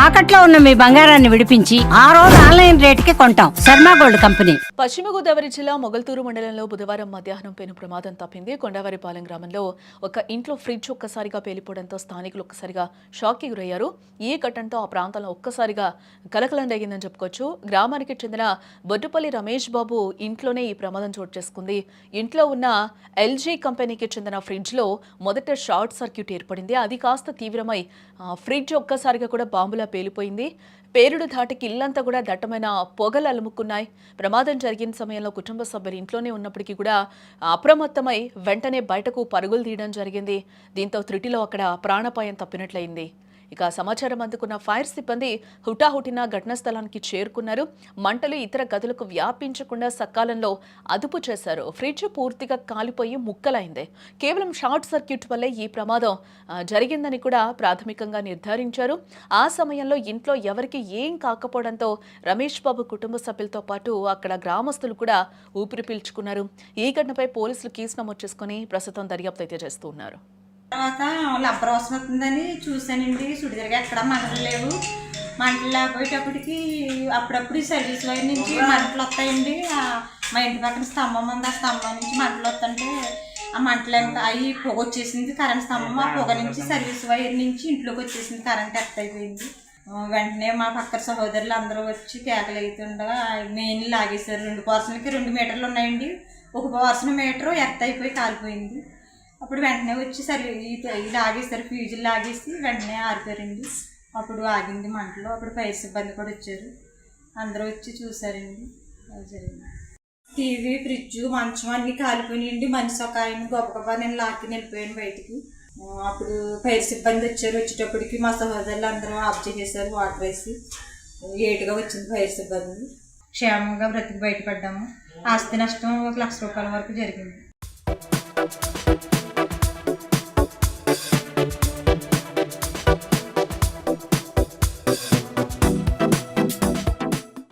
తాకట్లో ఉన్న మీ బంగారాన్ని విడిపించి ఆ రోజు ఆన్లైన్ రేటుకి కొంటాం. Sharma gold company. పశ్చిమ గోదావరి జిల్లా మొగల్తూరు మండలంలో బుధవారం మధ్యాహ్నం పెను ప్రమాదం తప్పింది. కొండవారిపాలెం గ్రామంలో ఒక ఇంట్లో ఫ్రిడ్జ్ ఒక్కసారిగా పేలిపోవడంతో స్థానికులు ఒక్కసారిగా షాక్కి గురయ్యారు. ఈ ఘటనతో ఆ ప్రాంతంలో ఒక్కసారిగా కలకలం రేగిందని చెప్పుకోవచ్చు. గ్రామానికి చెందిన బొడ్డుపల్లి రమేష్ బాబు ఇంట్లోనే ఈ ప్రమాదం చోటు చేసుకుంది. ఇంట్లో ఉన్న ఎల్జీ కంపెనీకి చెందిన ఫ్రిడ్జ్లో మొదట షార్ట్ సర్క్యూట్ ఏర్పడింది. అది కాస్త తీవ్రమై ఫ్రిడ్జ్ ఒక్కసారిగా కూడా బాంబులా పేలిపోయింది. పేలుడు ధాటికి ఇల్లంతా కూడా దట్టమైన పొగలు అలుముకున్నాయి. ప్రమాదం జరిగిన సమయంలో కుటుంబ సభ్యులు ఇంట్లోనే ఉన్నప్పటికీ కూడా అప్రమత్తమై వెంటనే బయటకు పరుగులు తీయడం జరిగింది. దీంతో త్రుటిలో అక్కడ ప్రాణాపాయం తప్పినట్లయింది. ఇక సమాచారం అందుకున్న ఫైర్ సిబ్బంది హుటాహుటిన ఘటనా స్థలానికి చేరుకున్నారు. మంటలు ఇతర గదులకు వ్యాపించకుండా సకాలంలో అదుపు చేశారు. ఫ్రిడ్జ్ పూర్తిగా కాలిపోయి ముక్కలైంది. కేవలం షార్ట్ సర్క్యూట్ వల్లే ఈ ప్రమాదం జరిగిందని కూడా ప్రాథమికంగా నిర్ధారించారు. ఆ సమయంలో ఇంట్లో ఎవరికి ఏం కాకపోవడంతో రమేష్ బాబు కుటుంబ సభ్యులతో పాటు అక్కడ గ్రామస్తులు కూడా ఊపిరి పీల్చుకున్నారు. ఈ ఘటనపై పోలీసులు కేసు నమోదు చేసుకుని ప్రస్తుతం దర్యాప్తు అయితే చేస్తూ ఉన్నారు. తర్వాత లబ్బర్ అవసరం అవుతుందని చూశానండి. సుడిదరగా ఎక్కడ మంటలు లేవు. మంటలు లేకపోయేటప్పటికి అప్పుడప్పుడు సర్వీస్ లైన్ నుంచి మంటలు వస్తాయండి. మా ఇంటి పక్కన స్తంభం ఉంది. ఆ స్తంభం నుంచి మంటలు వస్తుంటే ఆ మంటలు ఎంత అవి పొగ వచ్చేసింది. కరెంట్ స్తంభం ఆ పొగ నుంచి సర్వీస్ వైర్ నుంచి ఇంట్లోకి వచ్చేసింది. కరెంట్ ఎర్త్ అయిపోయింది. వెంటనే మా పక్కన సహోదరులు అందరూ వచ్చి కేకలు అవుతుండగా మెయిన్ లాగేశారు. 2 పోర్షన్లకి 2 మీటర్లు ఉన్నాయండి. ఒక పోర్షన్ మీటరు ఎర్త్ అయిపోయి కాలిపోయింది. అప్పుడు వెంటనే వచ్చి సరే లాగేస్తారు, ఫ్యూజులు లాగేసి వెంటనే ఆరిపోయారండి. అప్పుడు ఆగింది మంటలు. అప్పుడు ఫైర్ సిబ్బంది కూడా వచ్చారు. అందరూ వచ్చి చూసారండి. అది జరిగింది. టీవీ, ఫ్రిడ్జ్, మంచం అన్నీ కాలిపోయినాయండి. మనిషి ఒక ఆయన గొప్ప నేను లాక్కి వెళ్ళిపోయాను బయటికి. అప్పుడు ఫైర్ సిబ్బంది వచ్చారు. వచ్చేటప్పటికి మా సహోదరులు అందరూ ఆఫ్ చేసేసారు. వాటర్ వేసి లేటుగా వచ్చింది ఫైర్ సిబ్బంది. క్షేమంగా బ్రతికి బయటపడ్డాము. ఆస్తి నష్టం 1,00,000 రూపాయల వరకు జరిగింది.